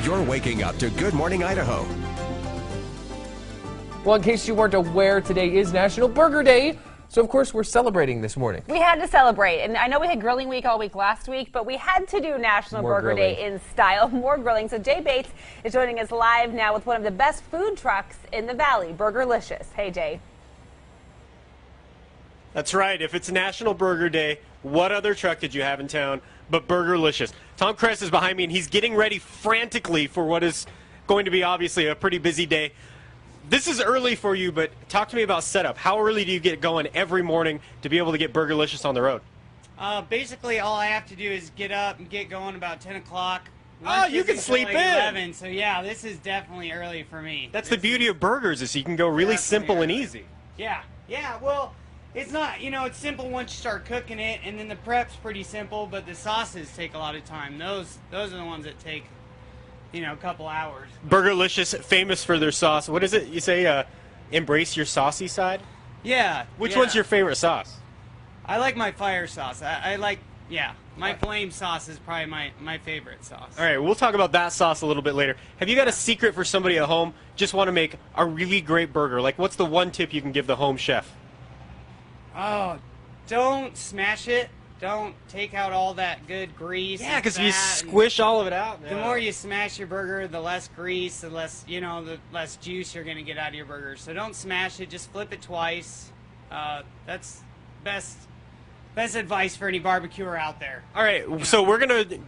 You're waking up to Good Morning Idaho. Well, in case you weren't aware, today is National Burger Day. So, of course, we're celebrating this morning. We had to celebrate. And I know we had Grilling Week all week last week, but we had to do National Burger Day in style. More grilling. So Jay Bates is joining us live now with one of the best food trucks in the valley, Burgerlicious. Hey, Jay. That's right. If it's National Burger Day, what other truck did you have in town but Burgerlicious? Tom Kress is behind me, and he's getting ready frantically for what is going to be obviously a pretty busy day. This is early for you, but talk to me about setup. How early do you get going every morning to be able to get Burgerlicious on the road? Basically, all I have to do is get up and get going about 10 o'clock. Oh, you can sleep in. 11, so yeah, this is definitely early for me. That's the beauty of burgers, is you can go really simple and easy. Yeah, well, it's not, it's simple once you start cooking it, and then the prep's pretty simple, but the sauces take a lot of time. Those are the ones that take, a couple hours. Burgerlicious, famous for their sauce. What is it? You say, embrace your saucy side? Yeah. Which one's your favorite sauce? I like my fire sauce. I like, my flame sauce is probably my favorite sauce. All right, we'll talk about that sauce a little bit later. Have you got a secret for somebody at home just want to make a really great burger? Like, what's the one tip you can give the home chef? Oh, don't smash it. Don't take out all that good grease. Yeah, because if you squish all of it out. The more you smash your burger, the less grease, the less, the less juice you're going to get out of your burger. So don't smash it. Just flip it twice. That's best advice for any barbecuer out there. All right, so we're going to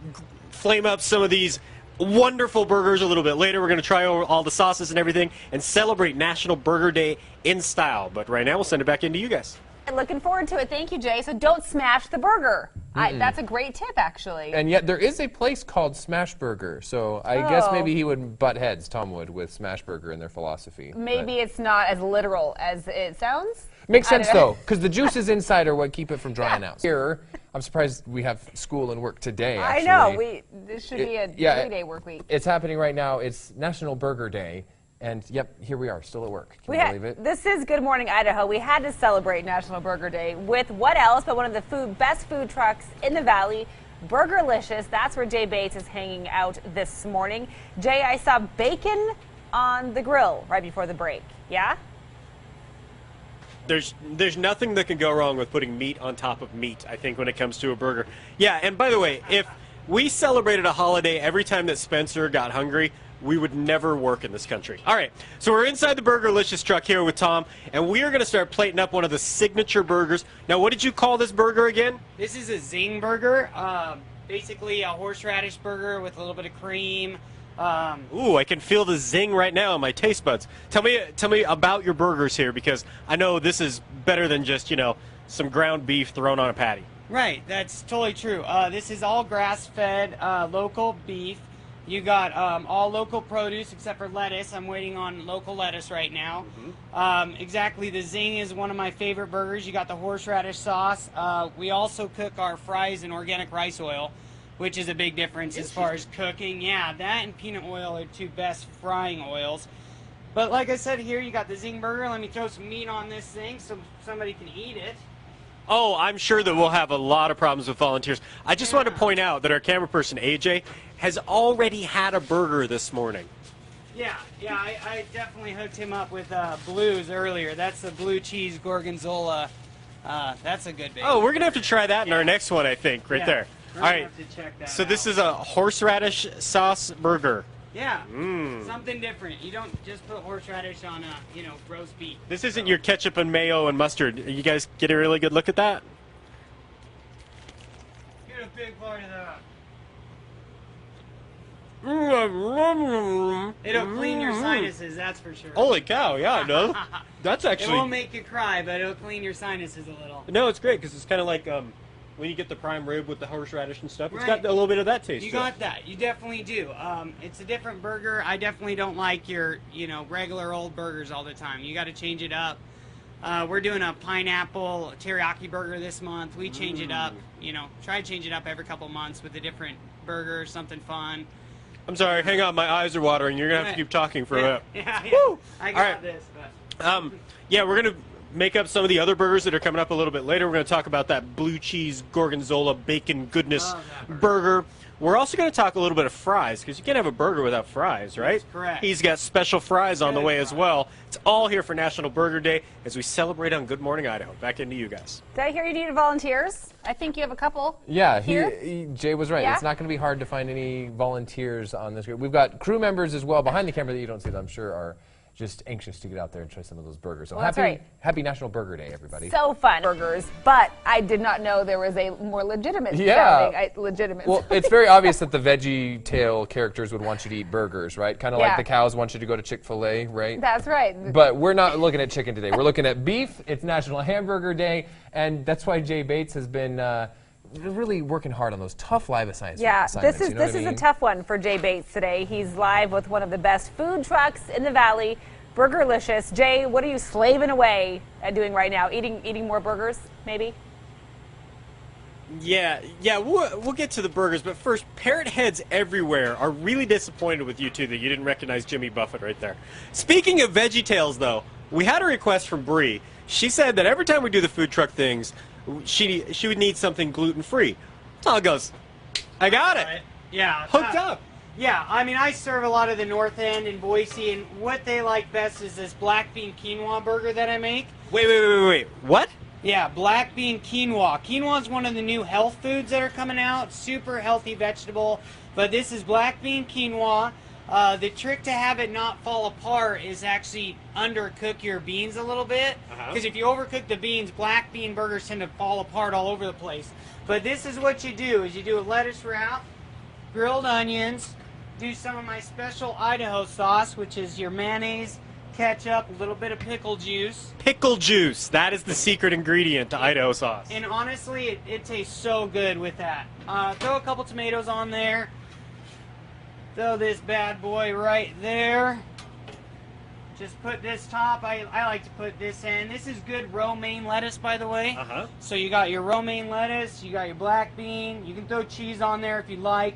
flame up some of these wonderful burgers a little bit later. We're going to try over all the sauces and everything and celebrate National Burger Day in style. But right now, we'll send it back into you guys. Looking forward to it. Thank you, Jay. So don't smash the burger. That's a great tip, actually. And yet there is a place called Smash Burger. So I guess maybe he would butt heads, Tom would, with Smash Burger and their philosophy. Maybe it's not as literal as it sounds. Makes sense, though, because the juices inside are what keep it from drying out. Here, I'm surprised we have school and work today, actually. I know. This should be a 3-day work week. It's happening right now. It's National Burger Day. And, yep, here we are, still at work. Can you believe it? This is Good Morning Idaho. We had to celebrate National Burger Day with what else but one of the best food trucks in the valley, Burgerlicious. That's where Jay Bates is hanging out this morning. Jay, I saw bacon on the grill right before the break. Yeah? There's nothing that can go wrong with putting meat on top of meat, I think, when it comes to a burger. Yeah, and by the way, if we celebrated a holiday every time that Spencer got hungry, we would never work in this country. All right, so we're inside the Burgerlicious truck here with Tom, and we are going to start plating up one of the signature burgers. Now, what did you call this burger again? This is a zing burger, basically a horseradish burger with a little bit of cream. Ooh, I can feel the zing right now in my taste buds. Tell me about your burgers here, because I know this is better than just, some ground beef thrown on a patty. Right, that's totally true. This is all grass-fed, local beef. You got all local produce except for lettuce. I'm waiting on local lettuce right now. Exactly, the zing is one of my favorite burgers. You got the horseradish sauce. We also cook our fries in organic rice oil, which is a big difference as far as cooking. Yeah, that and peanut oil are two best frying oils. But like I said, here you got the zing burger. Let me throw some meat on this thing so somebody can eat it. Oh, I'm sure that we'll have a lot of problems with volunteers. I just want to point out that our camera person, AJ, has already had a burger this morning. Yeah, I definitely hooked him up with Blues earlier. That's the blue cheese gorgonzola. That's a good bacon. Oh, we're going to have to try that in our next one, I think, right there. All right, have to check that so out. this is a horseradish sauce burger. Yeah, something different. You don't just put horseradish on roast beef. This isn't your ketchup and mayo and mustard. You guys get a really good look at that? Get a big part of that. It'll clean your sinuses, that's for sure. Holy cow, yeah, no. That's actually... It won't make you cry, but it'll clean your sinuses a little. No, it's great, because it's kind of like when you get the prime rib with the horseradish and stuff. It's got a little bit of that taste. You got that. You definitely do. It's a different burger. I definitely don't like your, regular old burgers all the time. You got to change it up. We're doing a pineapple teriyaki burger this month. We change it up, try to change it up every couple months with a different burger, something fun. I'm sorry, hang on, my eyes are watering. You're going to have to keep talking for a minute. Yeah. Woo! I got this. But. Yeah, we're going to make up some of the other burgers that are coming up a little bit later. We're going to talk about that blue cheese gorgonzola bacon goodness burger. We're also going to talk a little bit of fries, because you can't have a burger without fries, right? That's correct. He's got special fries on the way as well. It's all here for National Burger Day as we celebrate on Good Morning Idaho. Back into you guys. Did I hear you needed volunteers? I think you have a couple. Yeah, here. Jay was right. Yeah? It's not going to be hard to find any volunteers on this group. We've got crew members as well behind the camera that you don't see that I'm sure are just anxious to get out there and try some of those burgers. So Well, that's right. happy National Burger Day, everybody. So fun. Burgers, but I did not know there was a more legitimate legitimate. Well, it's very obvious that the Veggie Tale characters would want you to eat burgers, right? Kind of like the cows want you to go to Chick-fil-A, right? That's right. But we're not looking at chicken today. We're looking at beef. It's National Hamburger Day, and that's why Jay Bates has been really working hard on those tough live assignments. This is a tough one for Jay Bates today. He's live with one of the best food trucks in the valley, Burgerlicious. Jay, what are you slaving away at doing right now? Eating more burgers, maybe? Yeah, we'll get to the burgers, but first, parrot heads everywhere are really disappointed with you two that you didn't recognize Jimmy Buffett right there. Speaking of Veggie Tales, though, we had a request from Bree. She said that every time we do the food truck things, she would need something gluten-free. Tom goes, I got it. Yeah. Hooked up. Yeah, I mean, I serve a lot of the North End in Boise, and what they like best is this black bean quinoa burger that I make. Wait. What? Yeah, black bean quinoa. Quinoa is one of the new health foods that are coming out. Super healthy vegetable. But this is black bean quinoa. The trick to have it not fall apart is actually undercook your beans a little bit. Because if you overcook the beans, black bean burgers tend to fall apart all over the place. But this is what you do, is you do a lettuce wrap, grilled onions, do some of my special Idaho sauce, which is your mayonnaise, ketchup, a little bit of pickle juice. Pickle juice. That is the secret ingredient to Idaho sauce. And honestly, it tastes so good with that. Throw a couple tomatoes on there. Throw this bad boy right there. Just put this top. I like to put this in. This is good romaine lettuce, by the way. So you got your romaine lettuce, you got your black bean. You can throw cheese on there if you like.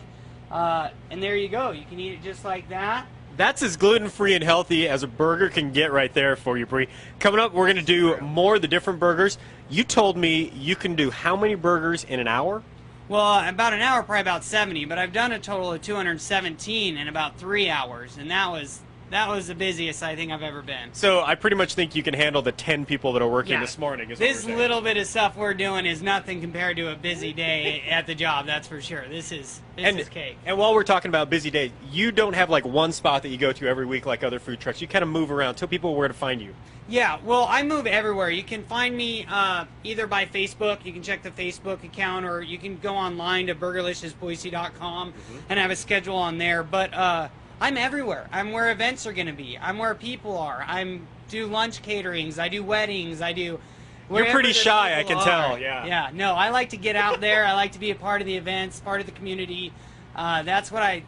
And there you go. You can eat it just like that. That's as gluten-free and healthy as a burger can get right there for you, Bree. Coming up, we're going to do more of the different burgers. You told me you can do how many burgers in an hour? Well, about an hour, probably about 70, but I've done a total of 217 in about 3 hours, and that was the busiest I think I've ever been. So I pretty much think you can handle the 10 people that are working this morning. This little bit of stuff we're doing is nothing compared to a busy day at the job, that's for sure. This is cake. And while we're talking about busy days, you don't have like one spot that you go to every week like other food trucks. You kind of move around. Tell people where to find you. Yeah, well, I move everywhere. You can find me either by Facebook. You can check the Facebook account, or you can go online to burgerliciousboise.com and have a schedule on there. But I'm everywhere. I'm where events are going to be. I'm where people are. I do lunch caterings. I do weddings. I do. You're pretty shy, I can tell. Yeah. Yeah. No, I like to get out there. I like to be a part of the events, part of the community. That's what I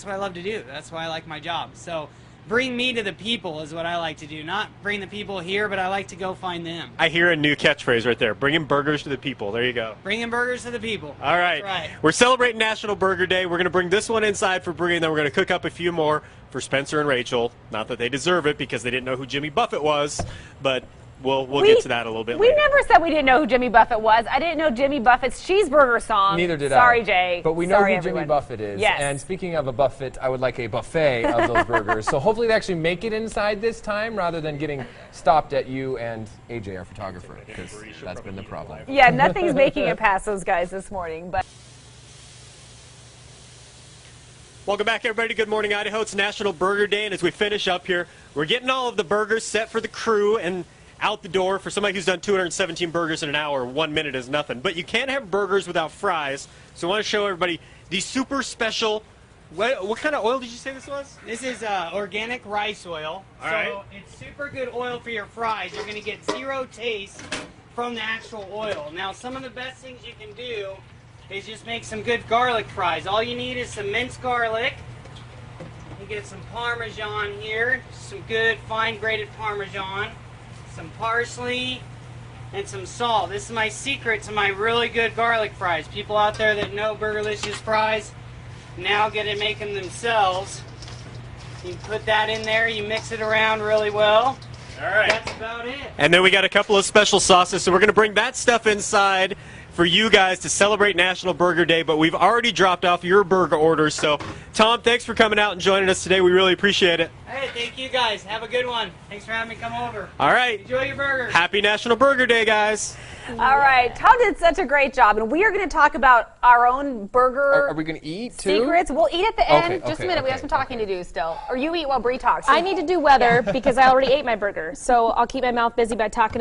love to do. That's why I like my job. So bring me to the people is what I like to do. Not bring the people here, but I like to go find them. I hear a new catchphrase right there. Bringing burgers to the people. There you go. Bringing burgers to the people. All right. That's right. We're celebrating National Burger Day. We're going to bring this one inside for Bree, and then we're going to cook up a few more for Spencer and Rachel. Not that they deserve it because they didn't know who Jimmy Buffett was, but we'll get to that a little bit later. We never said we didn't know who Jimmy Buffett was. I didn't know Jimmy Buffett's cheeseburger song. Neither did Sorry, I. Jay. But we know who everyone. Jimmy Buffett is. Yes. And speaking of a buffet, I would like a buffet of those burgers. So hopefully they actually make it inside this time rather than getting stopped at you and AJ, our photographer, because that's been the problem. Yeah, nothing's making it past those guys this morning. But Welcome back, everybody, to Good Morning Idaho. It's National Burger Day, and as we finish up here, we're getting all of the burgers set for the crew and out the door. For somebody who's done 217 burgers in an hour, 1 minute is nothing. But you can't have burgers without fries, so I want to show everybody these super special. What kind of oil did you say this was? This is organic rice oil. All right. So it's super good oil for your fries. You're going to get zero taste from the actual oil. Now, some of the best things you can do is just make some good garlic fries. All you need is some minced garlic. You get some Parmesan here, some good fine grated Parmesan, some parsley, and some salt. This is my secret to my really good garlic fries. People out there that know Burgerlicious fries now get to make them themselves. You put that in there, you mix it around really well. All right. That's about it. And then we got a couple of special sauces, so we're going to bring that stuff inside for you guys to celebrate National Burger Day, but we've already dropped off your burger orders. So, Tom, thanks for coming out and joining us today. We really appreciate it. Hey, thank you guys. Have a good one. Thanks for having me come over. All right. Enjoy your burger. Happy National Burger Day, guys. All right, Tom did such a great job, and we are going to talk about our own burger Are we going to eat too? secrets. We'll eat at the end. Okay, Just a okay, minute. We have okay, some talking to do still. Or you eat while Bree talks. I need to do weather because I already ate my burger. So I'll keep my mouth busy by talking